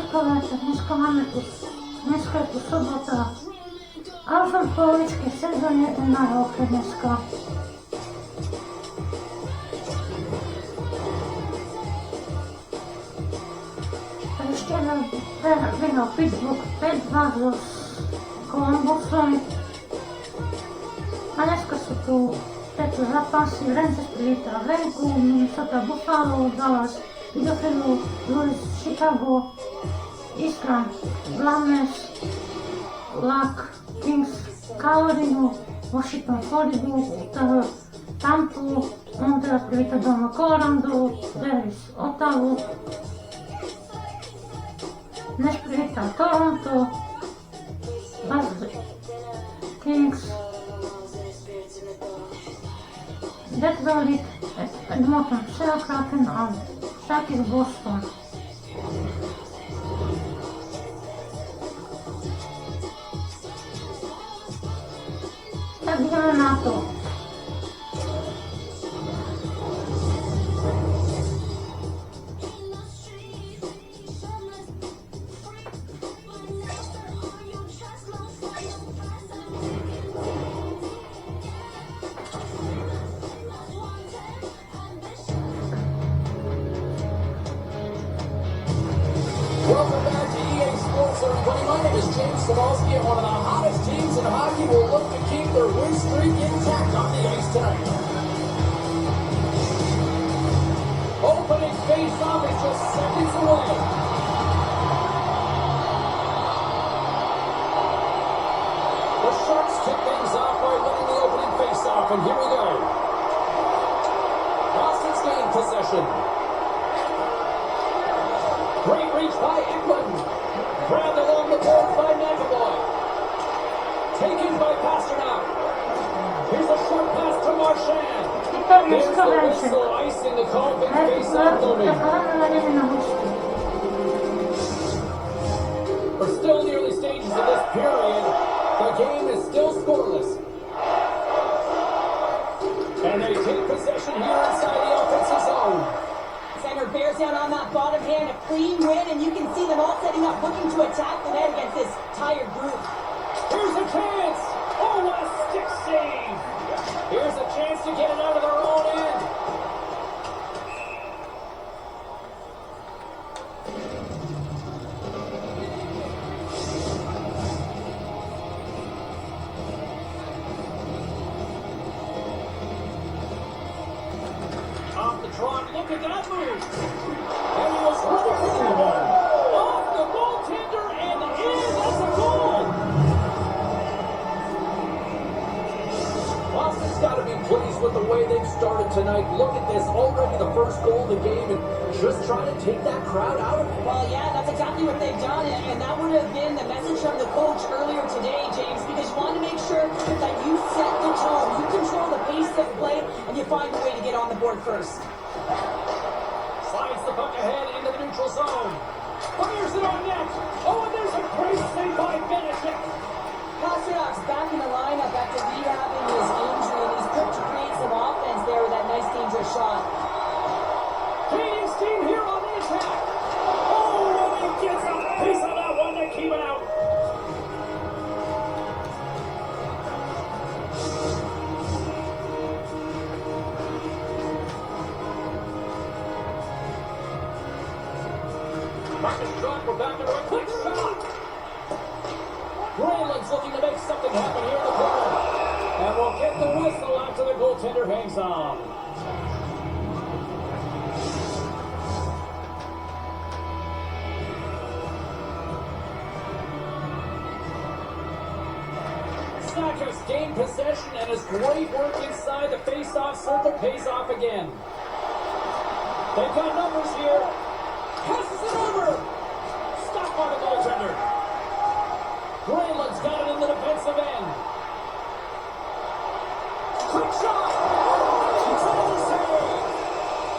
štvrtkové, tak dneska je tu sobota. A už som v polovičke sezóne na roke dneska. Ešte vyhral Pittsburgh 5-2 s Columbusom. A dneska sú tu tieto zápasy. Rangers privítal venku, Minnesota Buffalo, Dallas Idaho, Bruins Chicago, Eastern Flames, Luck Kings Carolinu, Washington Floridu, Tampu, Montreal privítal doma Colorado, Davis Ottawa, Nash privítal Toronto, Buzz Kings, Detroit, Edmonton Kraken a Sharky z Boston. Tak ideme na to. Welcome back to EA Sports, everybody. My name is James Savalsky, and one of the hottest teams in hockey will look to keep their win streak intact on the ice tonight. Opening face-off is just seconds away. The Sharks kick things off by winning the opening face-off, and here we go. Boston's gained possession. Great reach by Ekman. Grabbed along the boards by McAvoy. Taken by Pasternak. Here's a short pass to Marchand. There's the whistle, icing the Colvin face-off looming. We're still in the early stages of this period. The game is still scoreless. And they take possession here inside the offensive zone. Center bears down on that bottom hand, a clean win, and you can see them all setting up, looking to attack the net against this tired group. Here's a chance! Oh, what a stick save! Here's a chance to get it out of their own end. Off the trot, look at that move! And he was ready for the one. Off the goaltender and in, that's a goal! Boston's got to be pleased with the way they've started tonight. Look at this, already the first goal of the game, and just trying to take that crowd out of it. Well, yeah, that's exactly what they've done, and that would have been the message from the coach earlier today, James, because you want to make sure that you set the tone, you control the pace of play, and you find a way to get on the board first. Slides the puck ahead into the neutral zone. Fires it on net. Oh, and there's a great save by Benedict. Pasternak's back in the lineup after rehabbing his injury, and he's quick to create some offense there with that nice dangerous shot. Canadian team here on the attack. Oh, and he gets a piece of that one to keep it out. Marcus Strong, we're back into a quick shot. Grayland's looking to make something happen here in the corner. And we'll get the whistle after the goaltender hangs on. Sakas gained possession, and his great work inside the face-off circle pays off again. They've got numbers here. Passes it over. Stopped by the goaltender. Grayland's got it in the defensive end. Quick shot. It's on the save.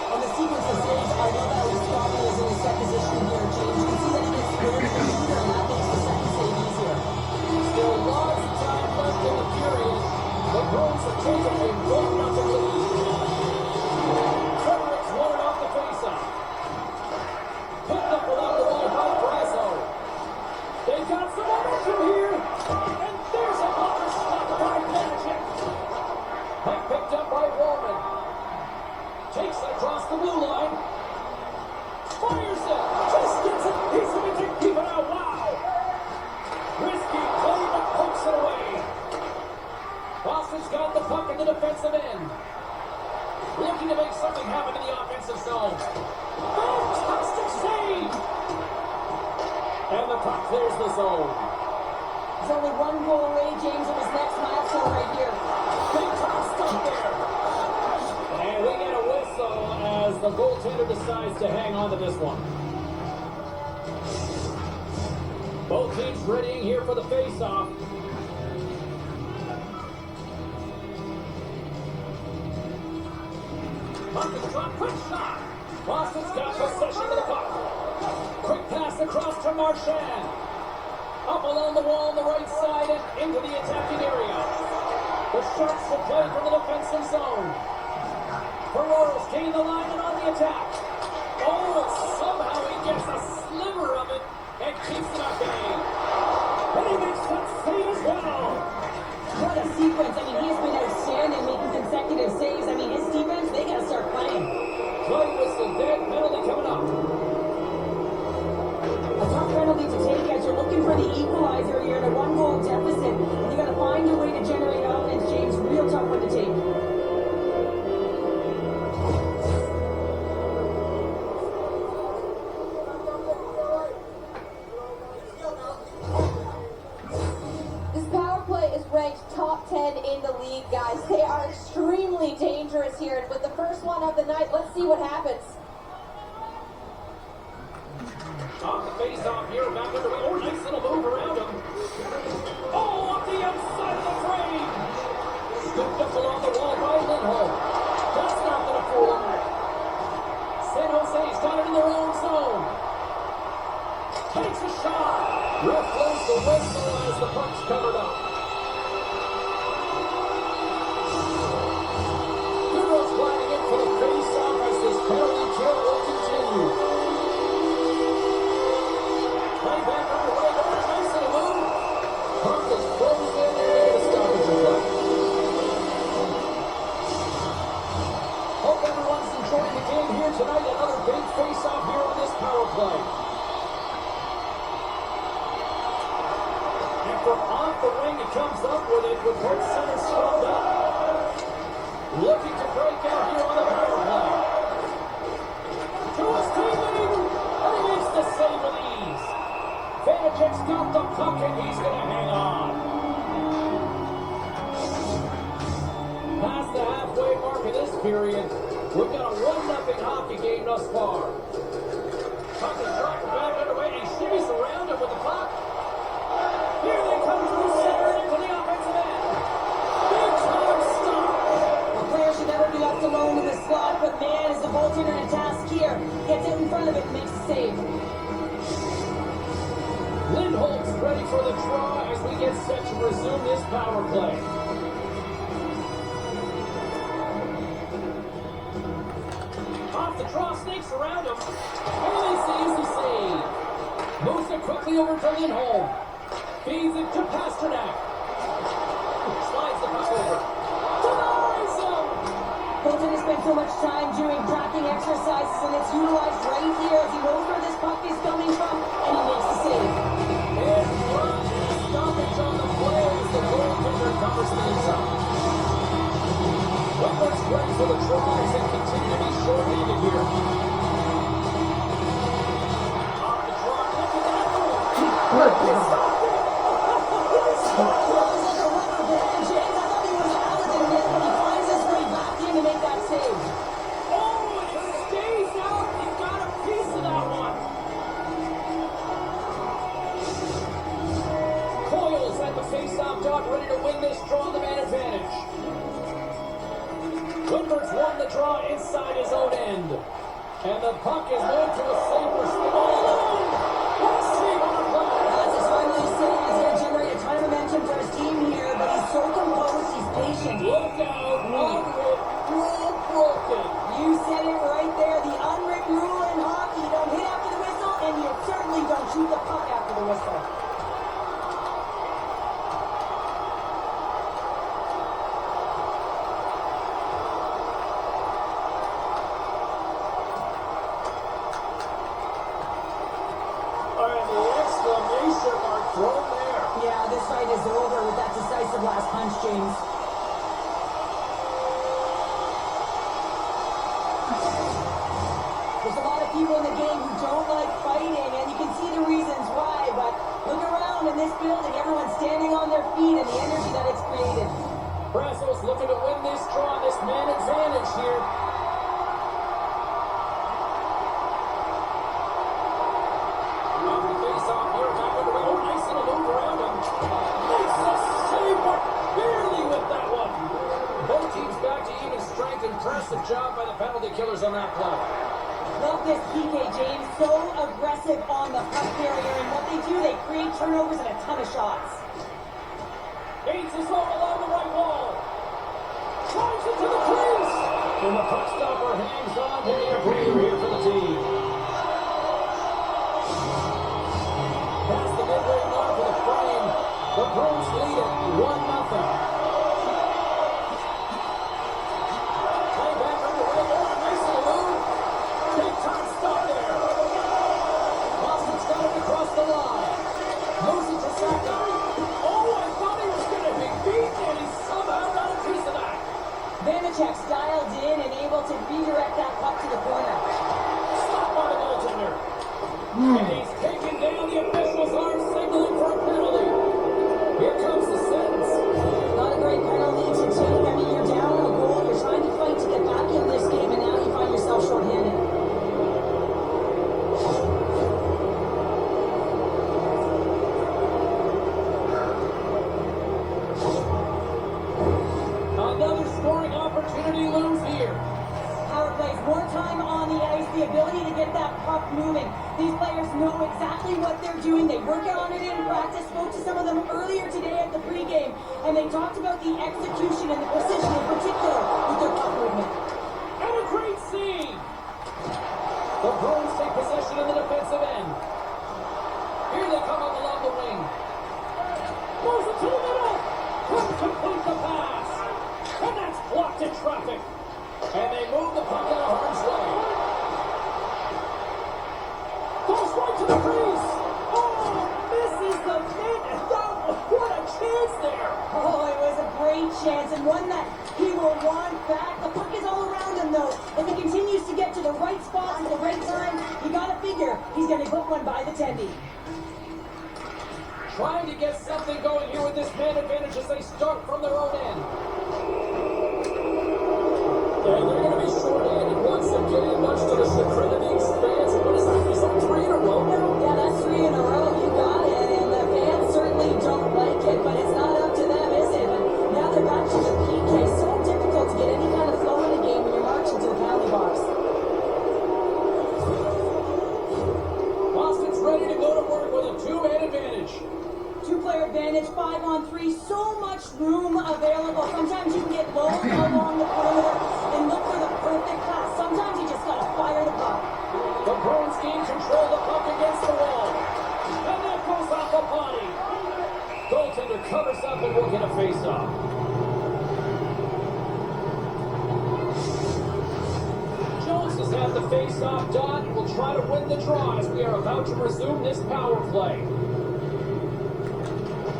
On the sequence of saves, I love how his body is in his set position here, James. You can see that he gets squared to the shooter, and that makes the second save easier. Still lots of time left in the period. The Bruins have taken a 1-0 lead. Fredericks won it off the faceoff. Picked up without the ball by Brasso. across the blue line. Fires it. Just gets it. He's going to keep it out. Wow. Risky play, but pokes it away. Boston's got the puck in the defensive end. Looking to make something happen in the offensive zone. Fantastic save. And the puck clears the zone. He's only one goal away, James, of his next milestone right here. Big top stop there. And we get a whistle as the goaltender decides to hang on to this one. Both teams readying here for the face-off. Boston's shot, quick shot. Boston's got possession of the puck. Quick pass across to Marchand. Up along the wall on the right side and into the attacking area. The Sharks will play from the defensive zone. Ferraro's gained the line and on the attack. Oh, somehow he gets a sliver of it and keeps it at bay. And he makes that save as well. What a sequence. I mean, he has been outstanding, making consecutive saves. I mean, his defense, they got to start playing. Play whistle dead, penalty coming up. A tough penalty to take as you're looking for the equalizer. You're in a one-goal deficit, and you got to find a way to generate offense, James. Real tough one to take. This power play is ranked top 10 in the league, guys. They are extremely dangerous here. And with the first one of the night, let's see what happens. Off the face-off here, back underway. Oh, nice little move around him. Oh, up the outside of the frame. Scooped up along the wall by Lindholm. That's not going to fool him. San Jose's got it in their own zone. Takes a shot. Ref blows the whistle as the puck's covered up. Heroes lining in for the face-off as this penalty kill will continue. Play back underway. Oh, nice little move. Puck is frozen and a stoppage of play. Hope everyone's enjoying the game here tonight. Another big face-off here on this power play. And from off the ring, it comes up with it with both centers scrubbed up. Looking to break out here on the power play. To his teammate, and he makes the save with ease. Vanacek's got the puck and he's going to hang on. Past the halfway mark of this period, we've got a 1-0 hockey game thus far. Puck is dropped back underway and he shimmies around it with the puck. Here they come through center into the offensive end. Big time stop. A player should never be left alone in the slot, but man, is the goaltender in a task here. Gets it in front of it and makes the save. Lindholm's ready for the draw as we get set to resume this power play. Off the draw, snakes around him. And he makes the easy save. Moves it quickly over to Lindholm. Feeds it to Pasternak. Slides the puck over. Denies him! Goaltender spent so much time doing tracking exercises, and it's utilized right here as he knows where this puck is coming from, and he makes the save. And run and a stoppage on the play as the goaltender covers things up. Whitmer's ready for the tries and continue to be short-handed here. Off the draw, look at that move. Ready to win this draw, the man advantage. Whitmer's won the draw inside his own end. And the puck is moved to a safer spot. What a save on the play. That's his finally sitting. He's going to generate a ton of momentum for his team here, but he's so composed, he's patient. Look out, rule broken. You said it right there. The unwritten rule in hockey. You don't hit after the whistle, and you certainly don't shoot the puck after the whistle. punch, James. There's a lot of people in the game who don't like fighting, and you can see the reasons why, but look around in this building, everyone's standing on their feet and the energy that it's created. Brasso's looking to win this draw, this man advantage here. Lovely face-off here, back under the old nice little move around him. Makes the save, but barely with that one. Both teams back to even strength. Impressive job by the penalty killers on that play. Love this PK, James. So aggressive on the puck carrier, and what they do, they create turnovers and a ton of shots. Bates is all along the right wall. Drives it to the crease. And the puck stopper hangs on to the breather here for the team. Past the midway mark of the frame. The Bruins lead it 1-0. Play back underway. Oh, nice little move. Big time stop there. Boston's got it across the line. Moves it to Saka. Oh, I thought he was going to be beat, and he somehow got a piece of that. Vanacek's dialed in and able to redirect that puck to the corner. Stop by the goaltender. And he's taken down. The officials are signaling for a penalty. Here comes the sentence. Not a great penalty to take. I mean, you're down a goal. You're trying to fight to get back in this game, and now you find yourself shorthanded. Another scoring opportunity loose here. Power plays, more time on the ice, the ability to get that puck moving. These players know exactly what they're doing. They work on it in practice. Spoke to some of them earlier today at the pregame, and they talked about the execution and the precision in particular with their puck movement. And a great save. The Bruins take possession in the defensive end. Here they come up along the wing. Moves it to the middle. Couldn't complete the pass. And that's blocked in traffic. And they move the puck out of harm's way. Goes right to the crease. Oh, misses the net. What a chance there. Oh, it was a great chance, and one that he will want back. The puck is all around him, though. If he continues to get to the right spot at the right time, you got to figure he's going to put one by the tendy. Trying to get something going here with this man advantage as they start from their own end. And they're going to be short-handed once again, much to the chagrin of these fans. What is that? Is that 3 in a row now? Yeah, that's 3 in a row. You got it. And the fans certainly don't like it, but it's not up to them, is it? And now they're back to the PK. So difficult to get any kind of flow in the game when you're marching to the penalty box. Boston's ready to go to work with a 2-man advantage. 2-player advantage, 5-on-3, so much room available. Sometimes you can get low along the perimeter and look for the perfect pass. Sometimes you just gotta fire the puck. The Bruins gain control of the puck against the wall. And that goes off the body. Goaltender covers up and will get a face-off. Jones has had the face-off done and will try to win the draw as we are about to resume this power play.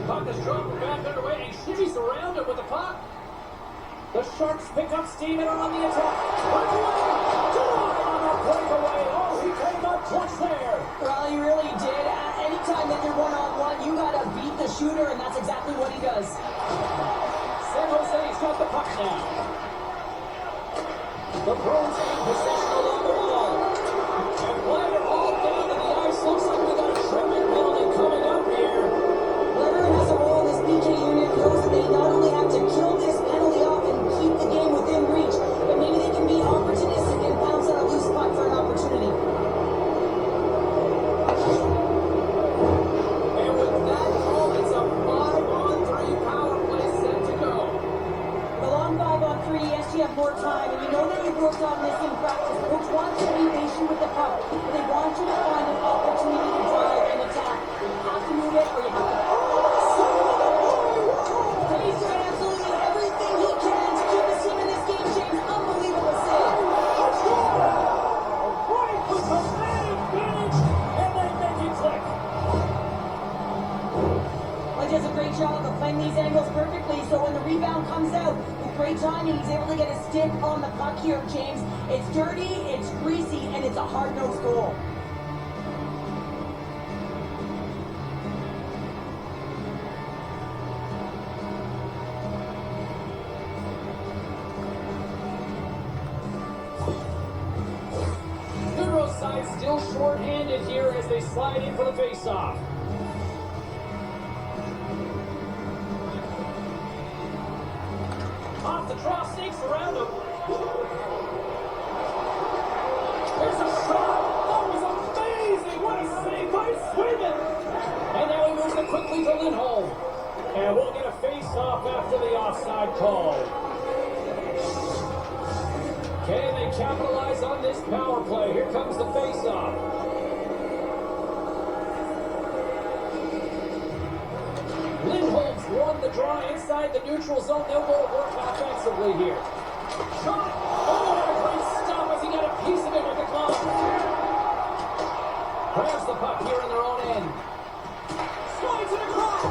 Puck is dropped back underway and shimmies around it with the puck. The Sharks pick up steam and are on the attack. Breakaway! Denied on a breakaway. Oh, he came up clutch there. Well, he really did. Anytime that you're one-on-one, you gotta beat the shooter, and that's exactly what he does. San Jose's got the puck now. The Bruins gain possession along the wall. And playing it all down to the ice. Looks like we got a tripping penalty coming up here. Whoever has a role in this PK unit knows that they not only have to kill this penalty off and keep the game within reach, but maybe they can be opportunistic dirty, it's greasy, and it's a hard-nosed goal. Still short-handed here as they slide in for the face-off. Off the draw, snakes around him. There's a shot. That was amazing. What a save by Sweden. And now he moves it quickly to Lindholm. And we'll get a face-off after the offside call. Can they capitalize on this power play? Here comes the face-off. Lindholm's won the draw inside the neutral zone. They'll go to work offensively here. Shot! Oh, what a great stop as he got a piece of it with the glove. Grabs the puck here in their own end. Slides it across.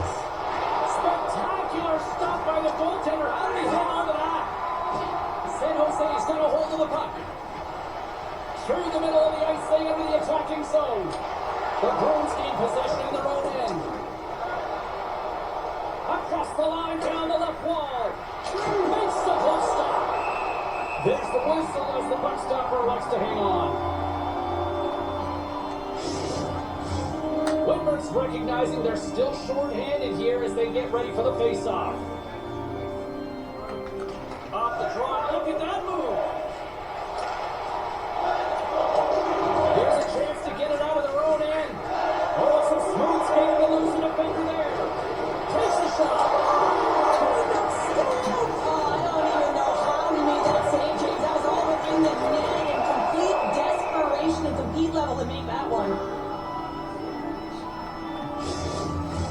Spectacular stop by the goaltender. How did he hang on to that? San Jose's got a hold of the puck. Through the middle of the ice, they into the attacking zone. The Bruins gain possession in their own end. Across the line, down the left wall. Makes the glove stop. There's the whistle as the puck stopper likes to hang on. Whitmer's recognizing they're still short-handed here as they get ready for the face-off. Off the draw, look at that move. Here's a chance to get it out of their own end. Oh, some smooth skating to loosen a finger there. Takes the shot. Oh, I don't even know how he made that save, James. That was all within the net and complete desperation and compete level to make that one.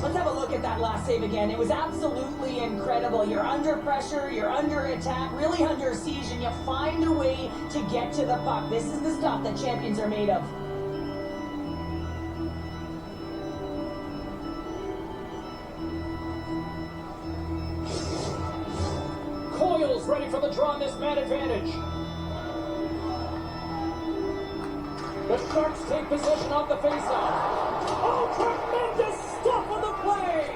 Let's have a look at that last save again. It was absolutely incredible. You're under pressure, you're under attack, really under siege, and you find a way to get to the puck. This is the stuff that champions are made of. Coyle's ready for the draw on this man advantage. The Sharks take possession of the faceoff. Oh, tremendous stuff on the play!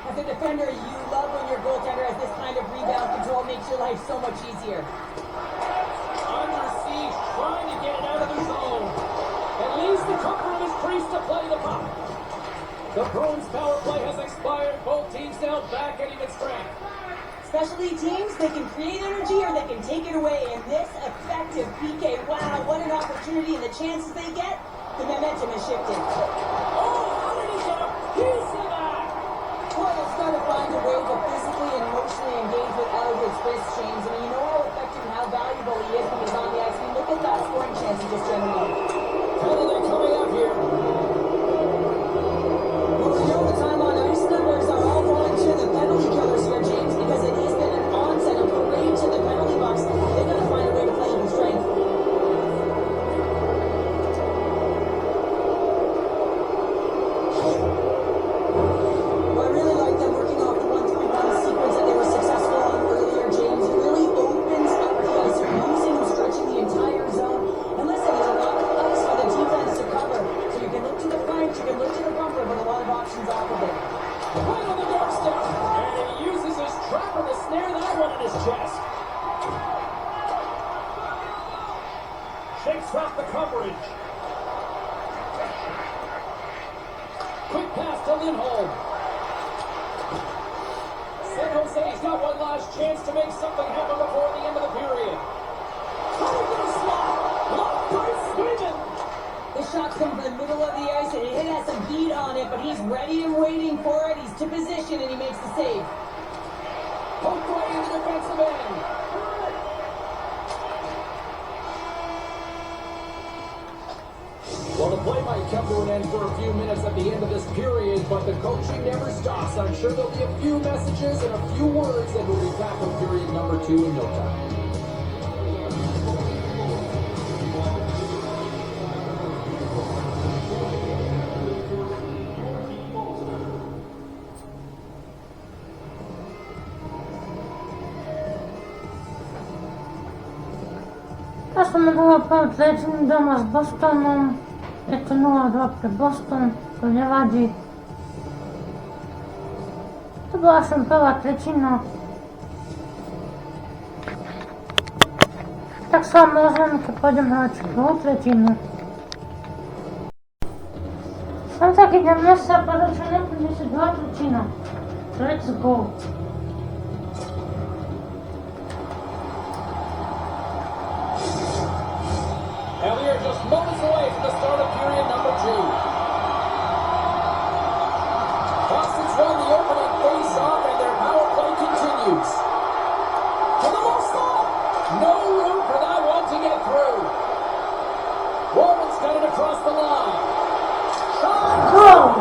As a defender, you love when your goaltender has this kind of rebound control. Makes your life so much easier. Under siege, trying to get it out of the zone. And leaves the cover of his crease to play the puck. The Bruins power play has expired. Both teams now back at even strength. Especially teams, they can create energy or they can take it away. And this effective PK, wow, what an opportunity. And the chances they get, the momentum has shifted. Oh, how did he get a piece of that? Coyle's got to find a way to physically and emotionally engage with Elwood's wrist, James. I mean, you know how effective and how valuable he is when he's on the ice. I mean, look at that scoring chance he just generated. Penalty coming up here. Well, we know the time on ice numbers are all going to the penalty killers here, James, because it has been an onset, a parade to the penalty box. They've got to find a way to play even strength. Well, I really like them working off the 1-3-1 sequence that they were successful on earlier, James. It really opens up the ice. You're using and stretching the entire zone. And listen, there's a lot of ice for the defense to cover. So you can look to the flank, you can look to the bumper, but a lot of options off of it. Right on the doorstep. And he uses his trapper to snare that one in his chest. Shakes off the coverage. Quick pass to Lindholm. San Jose's got one last chance to make something happen before the end of the period. Oh, what a slot! Blocked by Sweden! The shot's come from the middle of the ice, and it has some heat on it, but he's ready and waiting for it. He's to position, and he makes the save. Poked right in the defensive end. Well, the play might come to an end for a few minutes at the end of this period, but the coaching never stops. I'm sure there'll be a few messages and a few words that will be back on period number 2 in no time. Boston vyhrál třetinu doma s Bostonem. Je to 0-2 pre Boston, to nevadí. To bola až prvá tretina. Tak sa môžem, keď pôjdem hrať druhú tretinu. Som tak idem dnes sa povedať, čo nepôjde si druhá tretina. Let's go. And we are just moments away from the start of period number 2. Boston's won the opening face-off and their power play continues. To the low slot. No room for that one to get through. Warman's got it across the line. Shot. Go!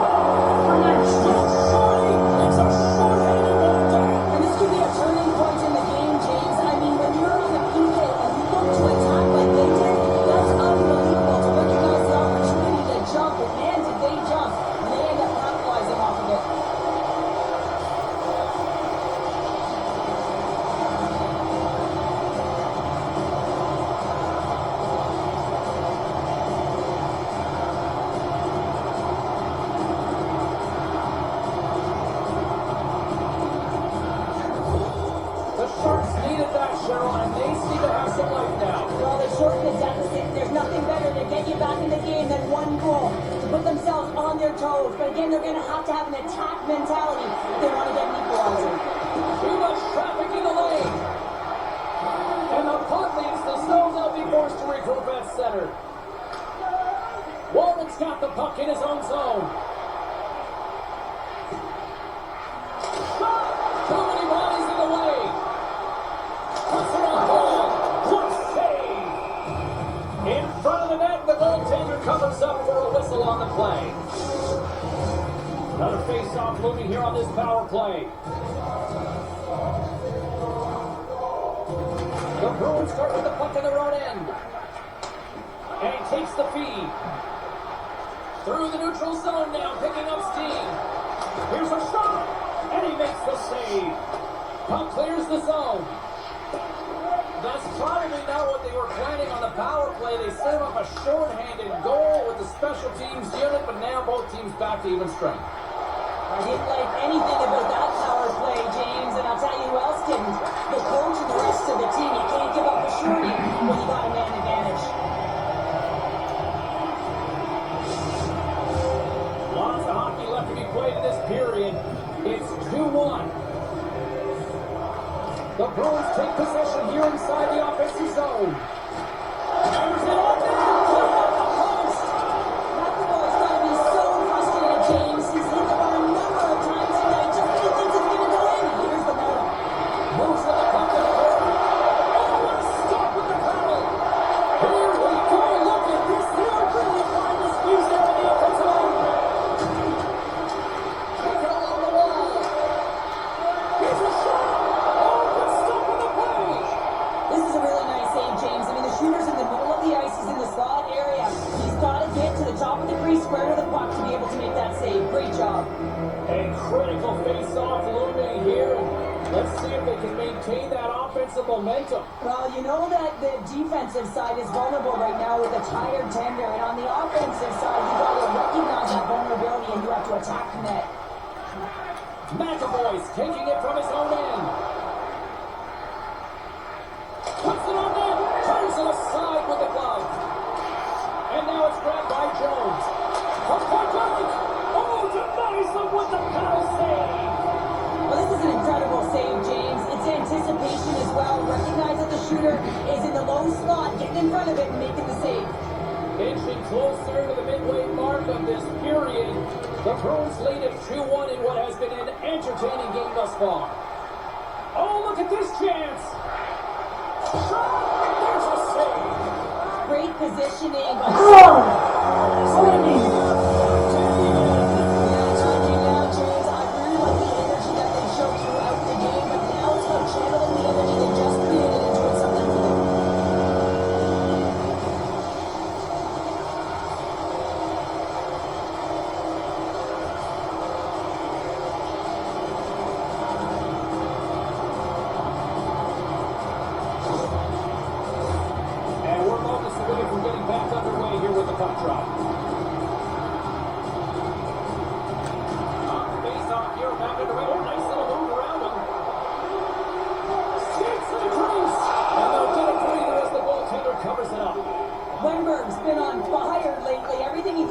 It's a short-handed one down. And this could be a turning point in the game, James. I mean, when you're on the PK and you look to attack like they did, that's unbelievable to recognize the opportunity to jump. And man, did they jump. And they end up capitalizing off of it. The Sharks needed that, Cheryl, and they seem to have some life now. Well, they shorten the deficit. There's nothing better to get you back in the game than one goal, to put themselves on their toes. But again, they're going to have an attack mentality if they want to get an equalizer. Too much traffic in the lane. And the puck leaves the zone. They'll be forced to regroup at center. Walden's got the puck in his own zone. Shot! Too many bodies in the way. Puts it on goal. What a save! In front of the net, the goaltender covers up for a whistle on the play. Another face-off looming here on this power play. The Bruins start with the puck in their own end. And he takes the feed. Through the neutral zone now, picking up steam. Here's a shot, and he makes the save. Puck clears the zone. That's probably not what they were planning on the power play. They serve up a shorthanded goal with the special teams unit, but now both teams back to even strength. I didn't like anything about that power play, James, and I'll tell you who else didn't. The coach and the rest of the team. You can't give up a shorty when you got a man advantage. Lots of hockey left to be played in this period. It's 2-1. The Bruins take possession here inside the offensive zone. There's it on there. Cleared up the post. McAvoy's got to be so frustrated, James. He's hit the bar a number of times tonight just when he thinks it's going to go in. Here's the motor. Moves to the puck to the corner. Oh, what a stop with the paddle. Here we go. Look at this. They are really trying to squeeze out of the offensive zone. Take it along the wall. Here's a shot. Oh, good stop with the play. This is a really nice save, James. I mean, the shooter's in the middle of the ice. He's in the slot area. He's got to get to the top of the crease, square to the puck to be able to make that save. Great job. A critical face-off looming here. Let's see if they can maintain that offensive momentum. Well, you know that the defensive side is vulnerable right now with a tired tender, and on the offensive side, you got to recognize that vulnerability and you have to attack the net. McAvoy's taking it from his own end. Puts it on net. Turns it aside with the glove. And now it's grabbed by Jones. Puck out. Oh, denies them with the paddle save. Well, this is an incredible save, James. It's anticipation as well. Recognize that the shooter is in the low slot, getting in front of it and making the save. Inching closer to the midway mark of this period, the Bruins lead at 2-1 in what has been an entertaining game thus far. Oh, look at this chance! Shot! There's a save! Great positioning. Go!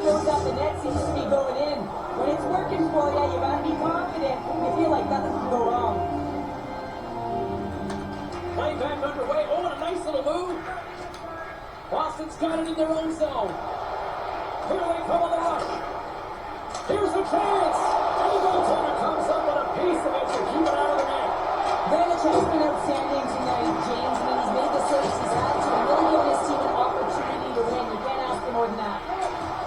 throws at the net seems to be going in. When it's working for you, you gotta be confident. You feel like nothing can go wrong. Play back underway. Oh, and a nice little move. Boston's got it in their own zone. Here they come on the rush. Here's a chance. And the goaltender comes up with a piece of it to keep it out of the net. Vanich has been outstanding tonight, James. I mean, he's made the saves he's had to and really given his team an opportunity to win. You can't ask for more than that.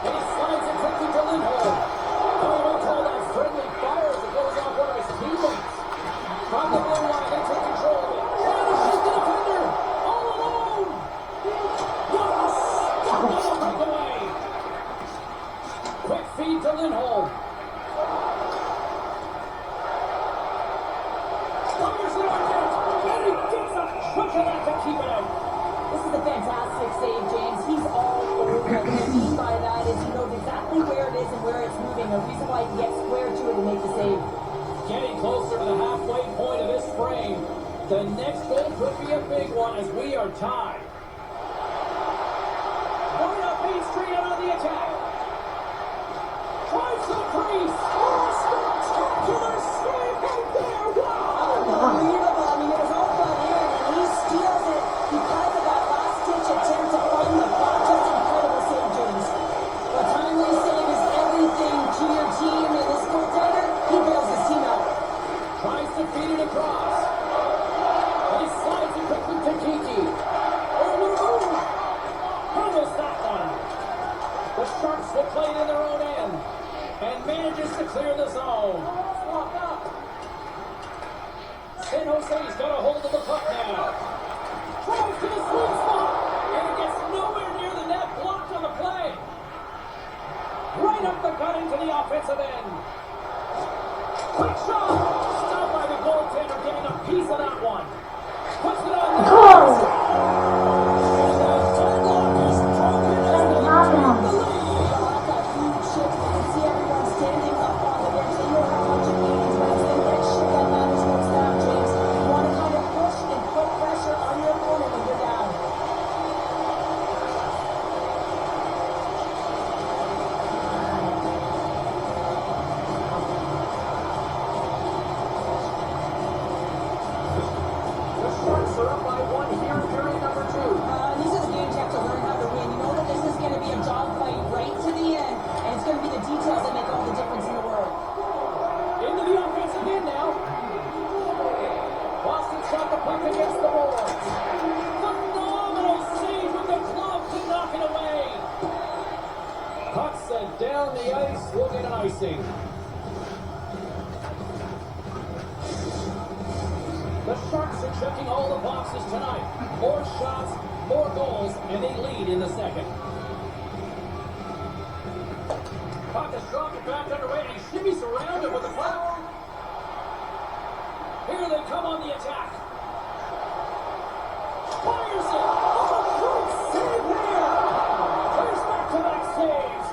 And he slides it quickly to Lindholm. Oh, you don't call that friendly fire as it goes off one of his teammates. From the blue line, they take control of it. Trying to shoot the defender. All alone. Yes! Double breakaway. Quick feed to Lindholm. Fires it on net. And he gets a chunk of that to keep it out. This is a fantastic save, James. He's all over it. What I mean by that is he knows exactly where it is and where it's moving. A reason why he can get square to it and make the save. Getting closer to the halfway point of this frame. The next goal could be a big one as we are tied. Going up Main Street out on the attack. Drives to the crease. Oh, a spectacular save right there. Wow! Unbelievable. I mean, it was all but in, and he steals it because of that last-ditch attempt to find the puck. Just incredible save, James. A timely save is everything to your team, and this goaltender, he bails his team out. Tries to feed it across. He slides it quickly to Kiki. Oh, what a move! Handles that one. The Sharks will play it in their own end and manages to clear the zone. Swap up. San Jose's got a hold of the puck now. Tries to the sweet spot, and it gets nowhere near the net, blocked on the play. Right up the gut into the offensive end. Quick shot! Stopped by the goaltender, getting a piece of that one. Puts it on the Goal! And the deadlock is broken as they take the lead. That's a huge shift. You can see everyone standing up on the bench. They know how much it means, but it's been that shit that matters most now, James. You want to kind of push and put pressure on your opponent when you're down. The Sharks are up by one here in period number 2. These are the games you have to learn how to win. You know that this is going to be a dogfight right to the end, and it's going to be the details that make all the difference in the world. Into the offensive end now. Boston shot the puck against the boards. Phenomenal save with the glove to knock it away. Puck sent down the ice. We'll get an icing. The Sharks are checking all the boxes tonight. More shots, more goals, and they lead in the second. Puck is dropped back underway, and he shimmies around it with the puck. Here they come on the attack. Fires it. Oh, great save there. There's back-to-back saves.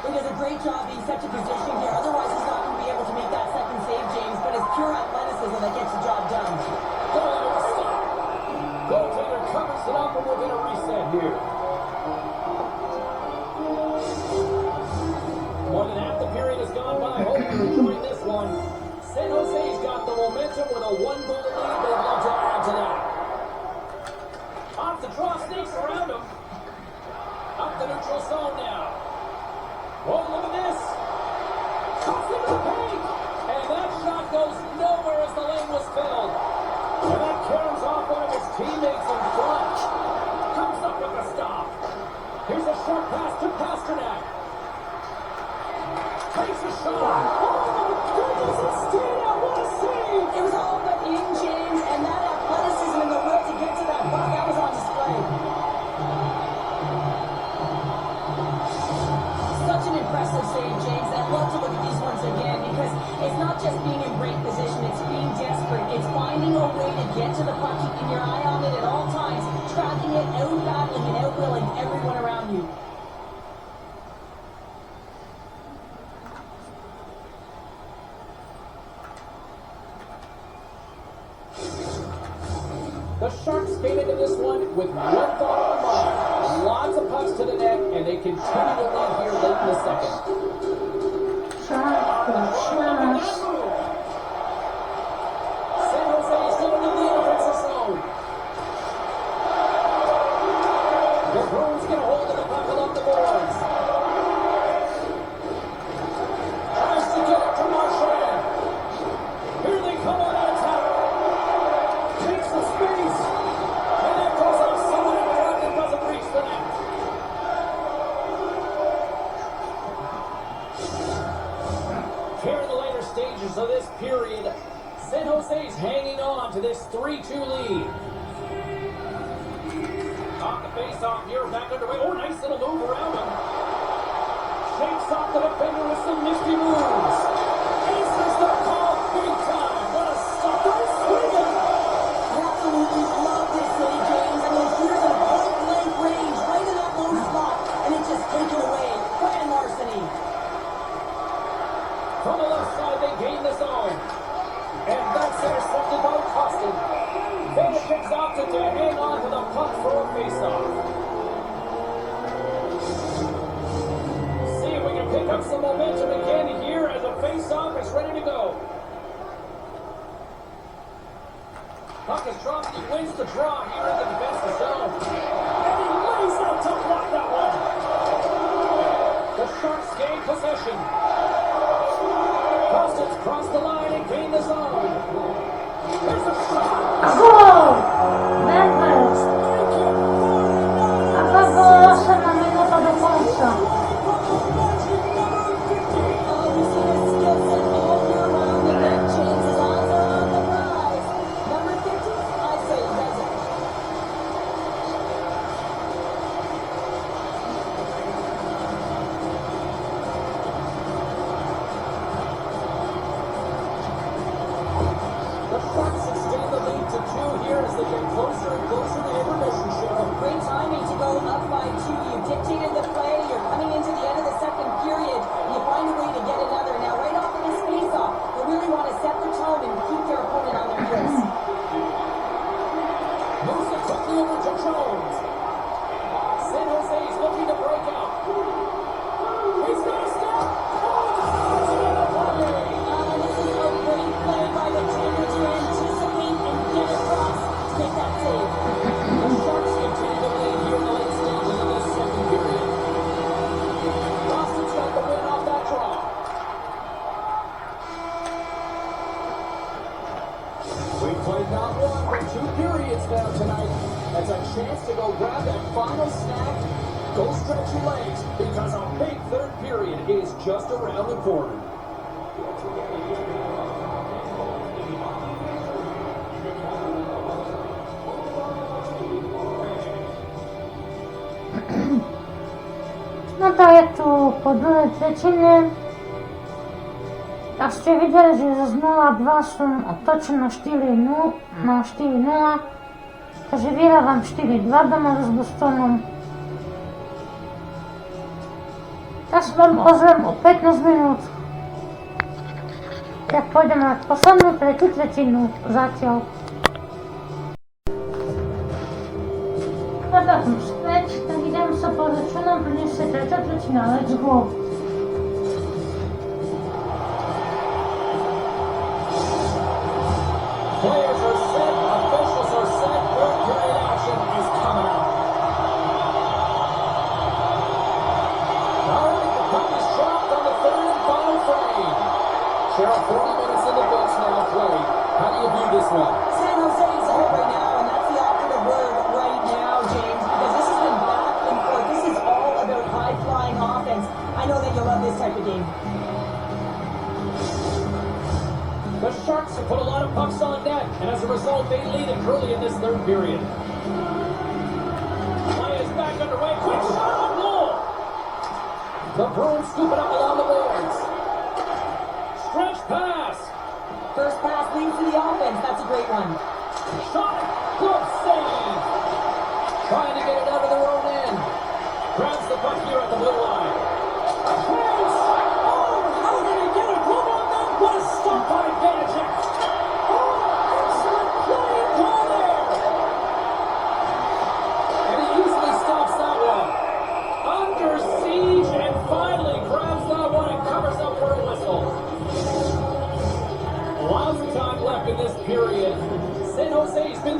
He does a great job being such a position here. Otherwise, he's not going to be able to make that second save, James. But it's pure athleticism that gets the job done. Goal stop. Goaltender covers it up, and we'll get a reset here. More than half the period has gone by. Hope you're enjoying this one. San Jose's got the momentum with a 1-goal lead. They'd love to add to that. Off the draw, snakes around him. Up the neutral zone now. Oh, look at this. Cuts into the paint. And that shot goes nowhere as the lane was filled. And that caroms off one of his teammates in front. Comes up with a stop. Here's a short pass to Pasternak. Takes a shot. Oh, my goodness, it stayed out. What a save. It was all but in, James, and that athleticism and the will to get to that puck, that was on display. Such an impressive save, James. I'd love to look at these ones again because it's not just being in great position, it's being desperate. It's finding a way to get to the puck, keeping your eye on it at all times, tracking it, out-battling and out-willing everyone around you. The Sharks came into this one with one thought on their mind. Lots of pucks to the net, and they continue to lead here late in in the second. San Jose is still in the offensive zone. The Bruins get a hold of the puck along the boards. Tries to get it to Marchand. Here they come on attack. Takes the space. And that goes off someone in front that doesn't reach the net. Here in the later stages of this period, San Jose's hanging on to this 3-2 lead. Off the face-off here, back underway. Oh, nice little move around him. Shakes off the defender with some nifty moves. Answers the call big time. What a stop. Nice swinging. I absolutely love this save, James. I mean, here's a point-blank range right in that low spot, and it's just taken away. Grand larceny. From the left side, they gain the zone. And that's intercepted by Costin. Then it picks out to hang on to the puck for a face-off. See if we can pick up some momentum again here as a face-off is ready to go. Puck is dropped. He wins the draw here in the defensive zone. And he lays out to block that one. The Sharks gain possession. Costin's crossed the line and gained the zone. There's a shot. Gol! Memphis! A to było 8 minuta do końca. The Sharks extend the lead to 2 here as they get closer and closer to intermission, Cheryl. Great timing to go up by 2. You dictated the play. You're coming into the end of the second period. You find a way to get another. Now, right off of this face-off, you really want to set the tone and keep your opponent on their heels. Moves it quickly over to Jones. San Jose is looking to break out. He's going to stop. Oh, it's another play. This is a great play by the defender to anticipate and get across to make that save. The Sharks continue to lead here in the late stages of this second period. Boston's got the win off that draw. We've played not one, but 2 periods now tonight. That's a chance to go grab that final snack. Go stretch your legs because a big third period is just around the corner. No to je tu po druhej tretine. Jak ste videli, že z 0-2 som otočil na 4-0, takže vyhrávam 4-2 doma s Bostonom. Ja sa vám ozvem o 15 minút. Tak pôjdem na poslednú tretiu tretinu zatiaľ. Teda som späť, tak idem sa pozrieť, čo nám priniesie tretia tretina. Let's go! Players are set, officials are set, third period action is coming up. All right, the puck is dropped on the third and final frame. Cheryl, 40 minutes in the books now played. How do you view this one? San Jose is ahead right now, and that's the operative word right now, James, because this has been back and forth. This is all about high-flying offense. I know that you love this type of game. The Sharks have put a lot of pucks on net, and as a result, they lead it early in this third period. Play is back underway. Quick shot on goal. The Bruins scoop it up along the boards. Stretch pass. First pass leads to the offense. That's a great one. Shot. Good save. Trying to get it out of their own end. Grabs the puck here at the blue line. A chance. Oh, how did he get a glove on that? What a stop by Vanacek. Oh, excellent play and call there. And he easily stops that one. Under siege and finally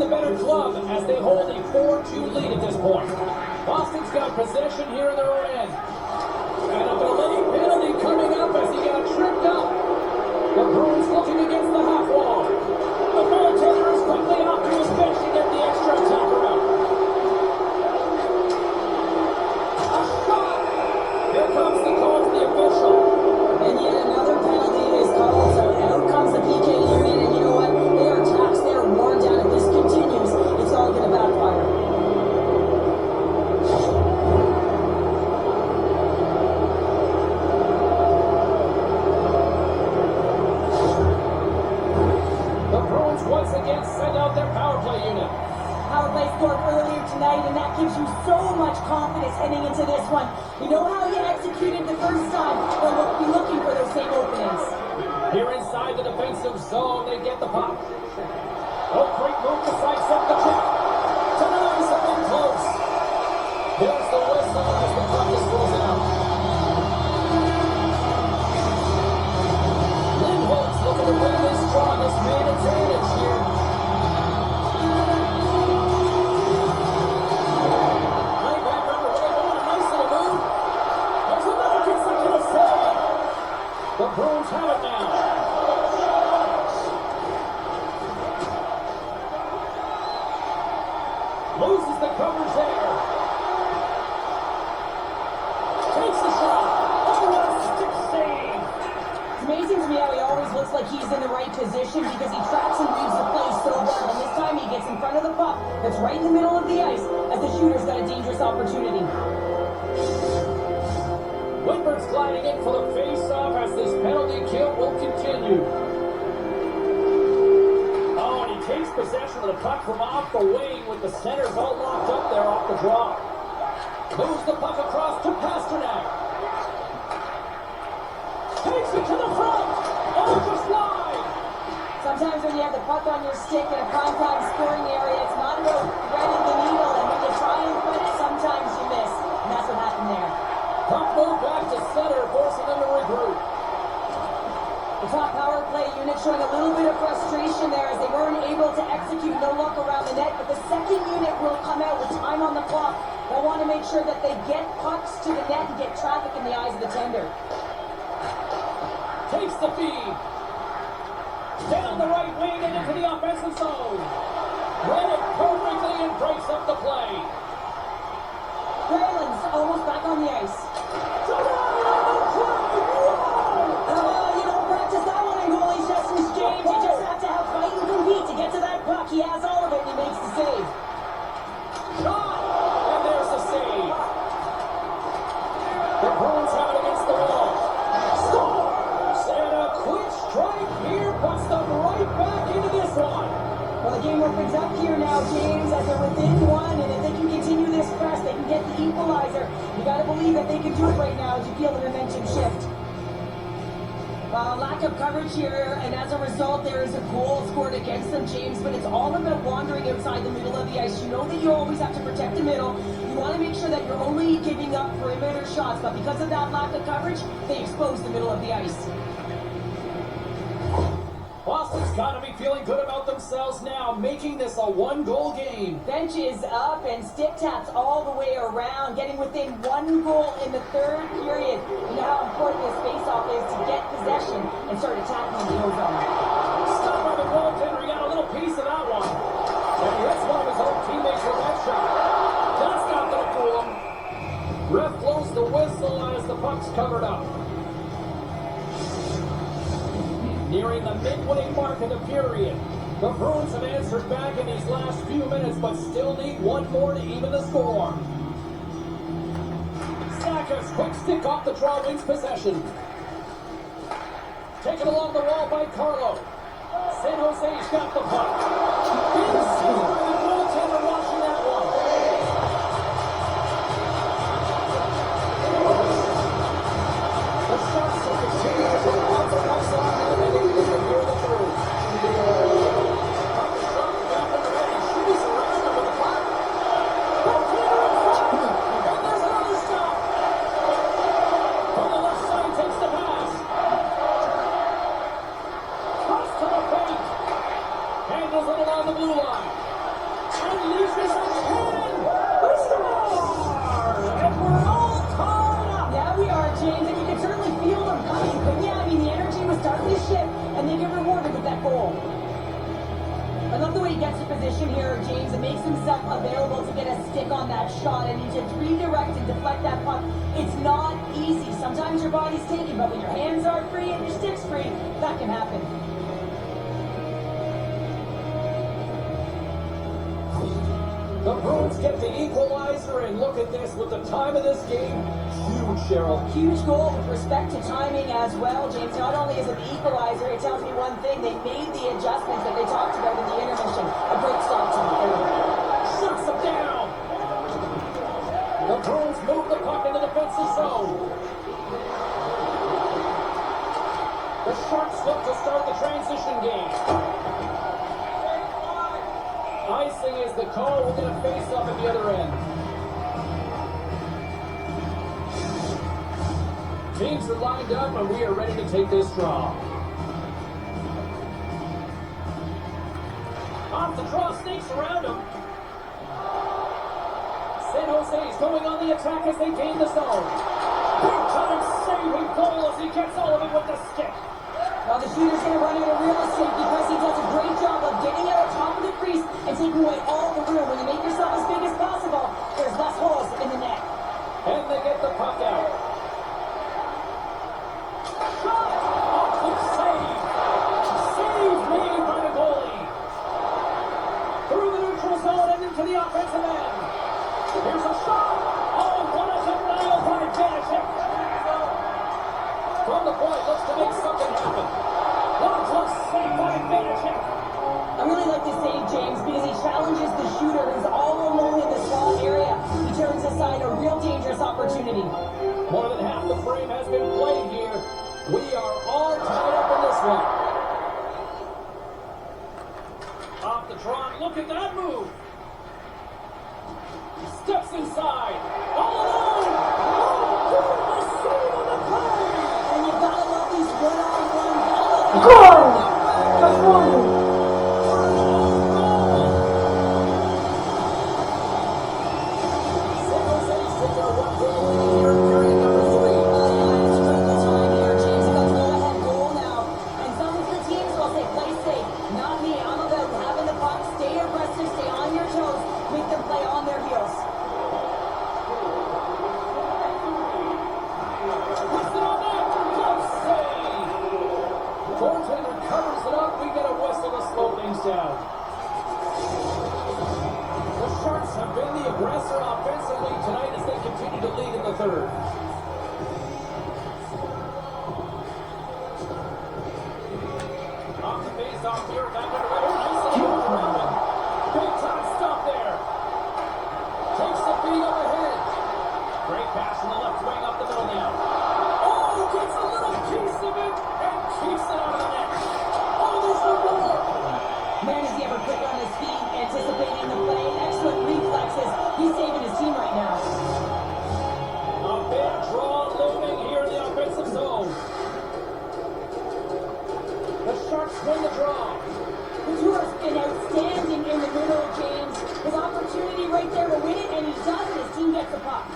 the better club as they hold a 4-2 lead at this point. Boston's got possession here in their own end. And a delayed penalty coming up as he got tripped up. The Bruins looking against the half wall. The goaltender is quickly off to his bench to get the extra attacker out. A shot! Here comes the call to the official. And yet another penalty is called, so out comes the PK unit, and you know what? They are taxed, they are worn down. If this continues, it's all going to backfire. The Bruins once again send out their power play unit. Power play scored earlier tonight, and that gives you so much confidence heading into this one. You know how you executed the first time, but we'll be looking for those same openings. Here inside the defensive zone, they get the puck. Oh, great move to sidestep the check. Tonight have been close. There's the whistle as the puck is frozen out. Lindholm's looking to bring this strongest man advantage here. Linebacker away, oh, a nice little move. There's another consecutive save. The Bruins have it now. Loses the coverage there. Takes the shot. Oh, what a stick save. It's amazing to me how he always looks like he's in the right position because he tracks and reads the play so well. And this time he gets in front of the puck that's right in the middle of the ice as the shooter's got a dangerous opportunity. Whitberg's gliding in for the face-off as this penalty kill will continue. Oh, and he takes possession of the puck from off the wing with the centers all locked up there off the draw. Moves the puck across to Pasternak. Takes it to the front. Oh, just wide. Sometimes when you have the puck on your stick in a primetime scoring area, it's not about threading the needle, and when you try and thread it, sometimes you miss. And that's what happened there. Puck move back to center, forcing them to regroup. The top power play unit showing a little bit of frustration there as they weren't able to execute no luck around the net, but the second unit will come out with time on the clock. They'll want to make sure that they get pucks to the net and get traffic in the eyes of the tender. Takes the feed. Down the right wing and into the offensive zone. Read it perfectly and breaks up the play. Grayland's almost back on the ice. You don't practice that one in goalie sessions, James. You just have to have fight and compete to get to that puck. He has all of it and he makes the save. Shot! And there's the save. The Bruins have it against the wall. Scores! And a quick strike here puts them right back into this one. Well, the game opens up here now, James, as they're within one, and if they can continue this press, they can get the equalizer. You got to believe that they can do it right now as you feel the momentum shift. Lack of coverage here, and as a result, there is a goal scored against them, James, but it's all about wandering outside the middle of the ice. You know that you always have to protect the middle. You want to make sure that you're only giving up perimeter shots, but because of that lack of coverage, they expose the middle of the ice. Boston's got to be feeling good about themselves now, making this a one-goal game. Bench is up and stick taps all the way around, getting within one goal in the third period. You know how important this faceoff is to get possession and start attacking the ozone. Stopped by the goaltender. He got a little piece of that one. And he hits one of his own teammates with that shot. That's not going to fool him. Ref blows the whistle as the puck's covered up. Nearing the midway mark of the period. The Bruins have answered back in these last few minutes, but still need one more to even the score. Sakas, quick stick off the draw, wins possession. Taken along the wall by Carlo. San Jose's got the puck. Big save by the goaltender watching that one. The shots are continuing to out the ice line, and they can hear the through. Shoots around him with the puck. Goaltender in front. And there's another stop. From the left side takes the pass. Cross to the paint. Handles it along the blue line. But yeah, I mean, the energy was starting to shift, and they get rewarded with that goal. I love the way he gets the position here, James, and makes himself available to get a stick on that shot, and he just redirect and deflect that puck. It's not easy. Sometimes your body's taken, but when your hands are free and your stick's free, that can happen. The Bruins get the equalizer, and look at this with the time of this game. Huge, Cheryl. Huge goal with respect to timing as well, James. Not only is it the equalizer, it tells me one thing. They made the adjustments that they talked about in the intermission. A great stop to the third. Shuts them down. The Bruins move the puck in the defensive zone. The Sharks look to start the transition game. Icing is the call. We're going to face up at the other end. Teams are lined up, and we are ready to take this draw. Off the draw, snakes around him. San Jose is going on the attack as they gain the zone. Big time saving goal as he gets all of it with the stick. Well, the shooter's going to run out of real estate because he does a great job of getting out on top of the crease and taking away all the room. When you make yourself as big as possible, there's less holes in the net. And they get the puck out. Shot! Oh, quick save! Save made by the goalie. Through the neutral zone and into the offensive end. Here's a shot! Oh, what a denial by Vanishek! From the point, looks to make something happen. What a close save by Vanishek! I really like this save, James, because he challenges the shooter who's all alone in the small area. He turns aside a real dangerous opportunity. More than half the frame has been played here. We are all tied up in this one. Off the draw, look at that move. Steps inside. All alone. Oh, the save on the play. And you gotta love these one-on-one battles. Goal! That's one. Down. The Sharks have been the aggressor offensively tonight as they continue to lead in the third. Off the face-off here, back into the nice and around him. Big time stop there. Takes the feed up ahead. Great pass from the left wing up the middle now. Oh, gets a little piece of it and keeps it out of the net. Oh, there's the more. Man, is he ever quick on his feet, anticipating the play, excellent reflexes. He's saving his team right now. A big draw looming here in the offensive zone. The Sharks win the draw. Couture's been outstanding in the middle, James. His opportunity right there to win it, and he does, and his team gets the puck.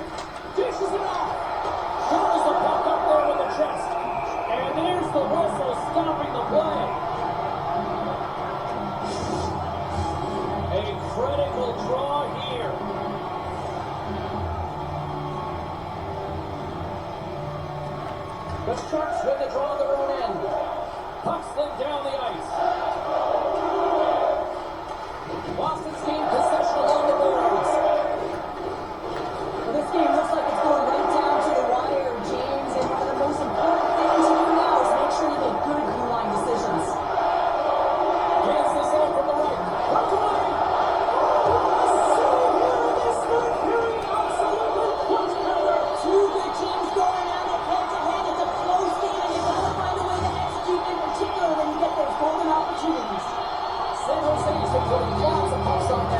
Dishes it off. Throws the puck up there with the chest. And there's the whistle stopping the play. A critical draw here. The Sharks win the draw at their own end. Puck slid down the ice. Boston's gained possession along the boards. Well, this game looks like it's going right down to the wire, James, and one of the most important things to do now is make sure you make good blue line decisions. Gets this all from the right. Left away. Two good teams going at it head-to-head. It's a close game, and you gotta find a way to execute in particular when you get those golden opportunities. San Jose has been putting lots of pucks on net.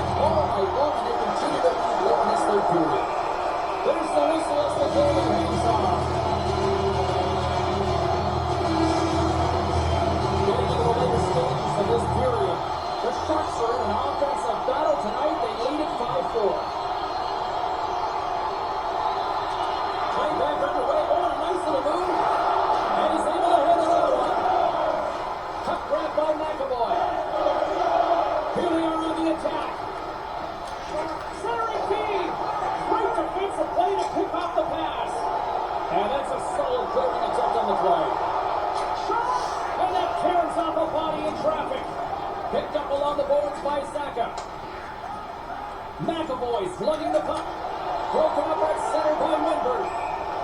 And that's a solid clearing attempt on the play. And that tears off a body in traffic. Picked up along the boards by Saka. McAvoy slugging the puck. Broken up at center by Winberg.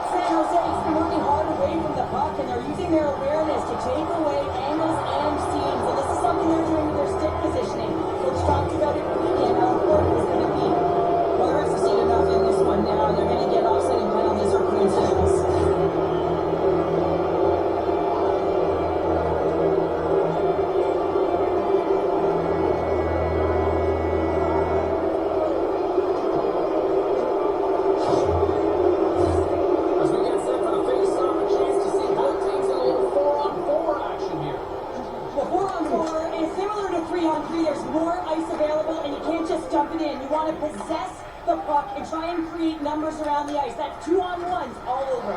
San Jose has been working hard away from the puck, and they're using their awareness to take away angles and seams. And this is something they're doing with their stick positioning. Coach talked about it weekend, how important it's going to be. Well, the Reds have seen enough in this one now. They're going to get offsetting penalties or coincidence. As we get set for the face-off, a chance to see both teams in a little 4-on-4 action here. Well, 4-on-4 is similar to 3-on-3. There's more ice available, and you can't just dump it in. You want to possess the puck and try and create numbers around the ice. That's 2-on-1s all over.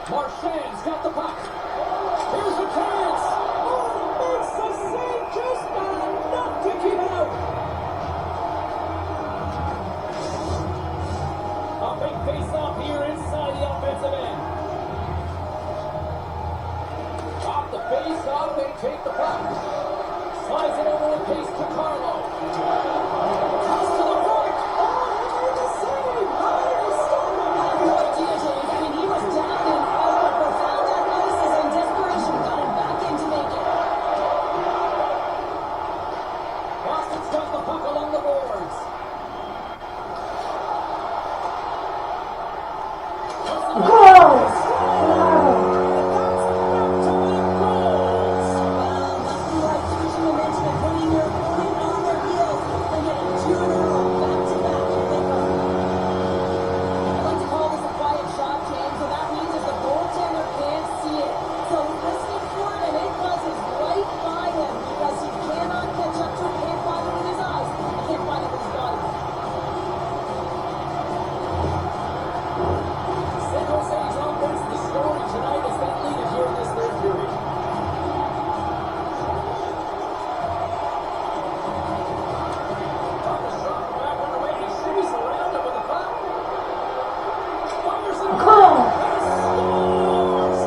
Marchand's got the puck. Here's a chance. Oh, makes the save, just not enough to keep it out. A big face-off here inside the offensive end. Off the face-off, they take the puck. Slides it over with pace to Carlo. Toss to the right. Oh, he made the save. Nice stop. I mean, he was down and out, but found that ice in desperation, got him back in to make it. Boston's got the puck along the boards. Goal! Nothing like switching momentum and putting your opponent on their heels and getting 2 in a row, back-to-back. I like to call this a quiet shot, James. What that means is the goaltender can't see it. So he's listening for it, and it buzzes right by him because he cannot catch up to it, can't find it with his eyes, he can't find it with his body. San Jose's offense the story tonight as they lead it here in this third period. Thomas shot back on the way. He shimmies around it with the puck. Fires it away. Goal! Scores!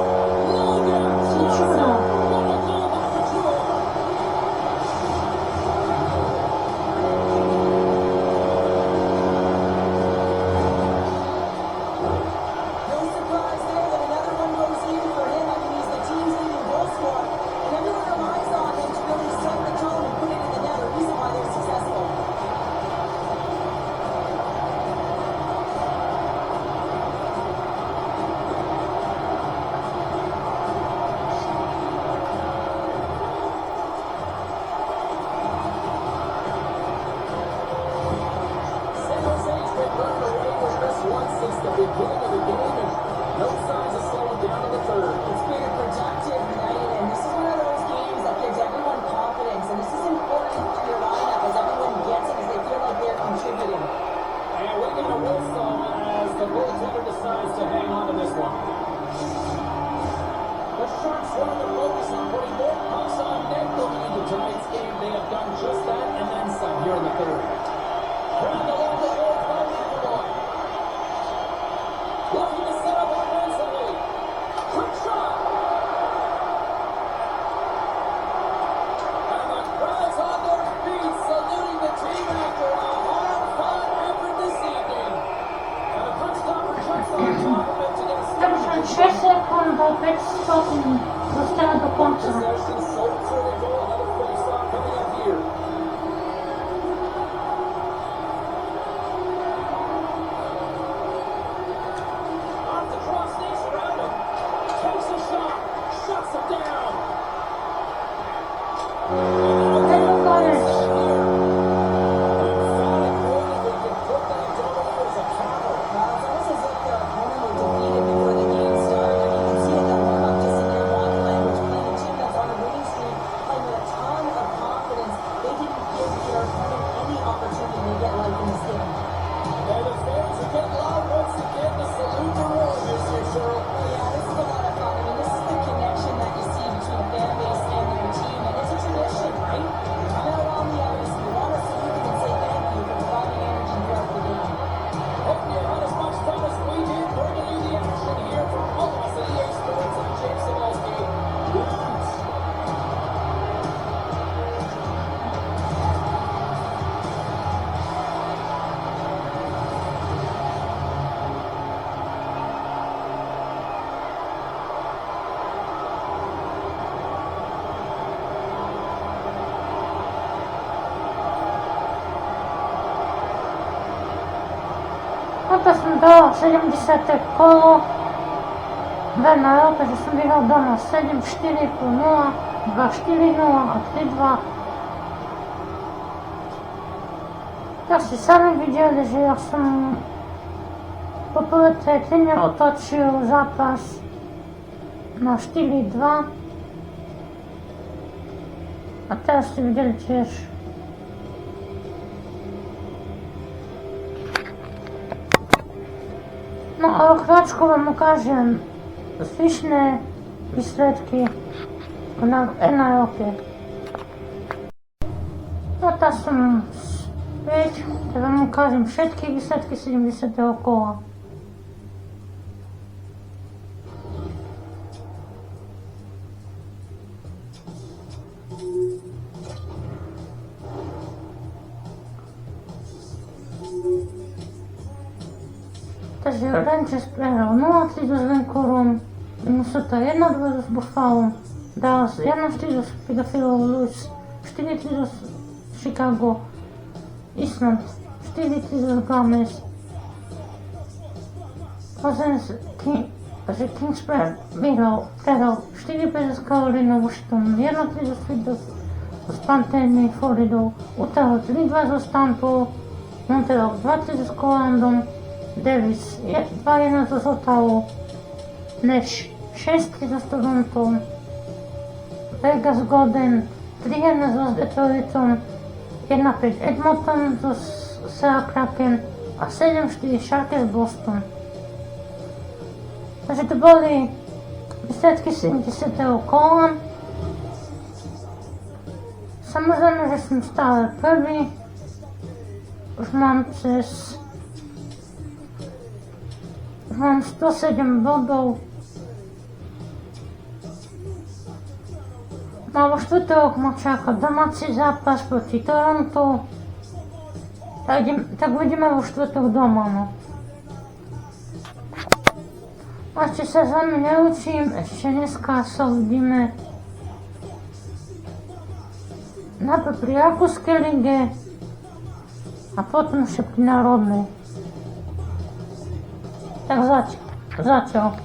Logan Johnson. What a goal by Couture. No surprise there that another one goes in for him. I mean, he's the team's leading goal scorer, and everyone relies on him to really set the tone and put it in the net. The reason why they're successful. San Jose's been running away with this one since the beginning of the game, and no signs of slowing down in the third. It's been a productive night, and this is one of those games that gives everyone confidence. And this is important to your lineup as everyone gets it, as they feel like they're contributing. And we get a whistle as the goaltender decides to hang on to this one. The Sharks wanted to focus on putting more pucks on net going into tonight's game. They have done just that and then some here in the third. Grabbed along the boards by McAvoy. Looking to set up offensively. Quick shot. And the crowd's on their feet saluting the team after a hard-fought effort this evening. And the puck stopper jumps on top of it to get a stop. 6 sekund do 5 stopni. Zostało do końca. Possession sold through the goal. Another face-off coming up here. Off the draw, sneaks around him. Takes a shot. Shuts him down. Tego koniec. Emphatic word if we can put that double as a counter. Well, it's almost as if their opponent were defeated before the game started. I mean, you can see it in the warm-up, just in their body language, playing a team that's on a winning streak. Toto som do 70. kolo v NHL, takže som vyhral doma 7-4, 0, 2-4-0 a 3-2. Tak ste sami videli, že ja som po prvej tretine otočil zápas na 4-2 a teraz ste videli tiež. No a o chvíľočku vám ukážem zvyšné výsledky na NHL-ke. No tá som späť, tak vám ukážem všetky výsledky 70. kola. Takže Rangers prehral 0-3 s Vancouverom, Minnesota 1-2 s Buffalom, Dallas 1-4 s Philadelphia, 4-3 s Chicago, Island 4-3 s Gomez, Kings prehral 4-5 s Carolina, Washington 1-3 s Panthers, Floridou, Utah 3-2 s Tampa, Montreal 2-3 s Colandom, Davis 2-1 s Ottawou, Nash 6-3 s Torontom, Vegas Golden 3-1 s Detroitom, 1-5 Edmonton s Seattle Kraken a 7-4 Sharks Boston. Takže to boli výsledky 70. kola. Samozrejme, že som stále prvý. Už mám 107 bodov. No vo štvrtok ma čaká domáci zápas proti Toronto. Tak vidíme vo štvrtok doma, no. A ešte sa s vami neučím, ešte dneska sa uvidíme najprv pri rakúskej lige a potom ešte pri národnej. Tak zatiaľ.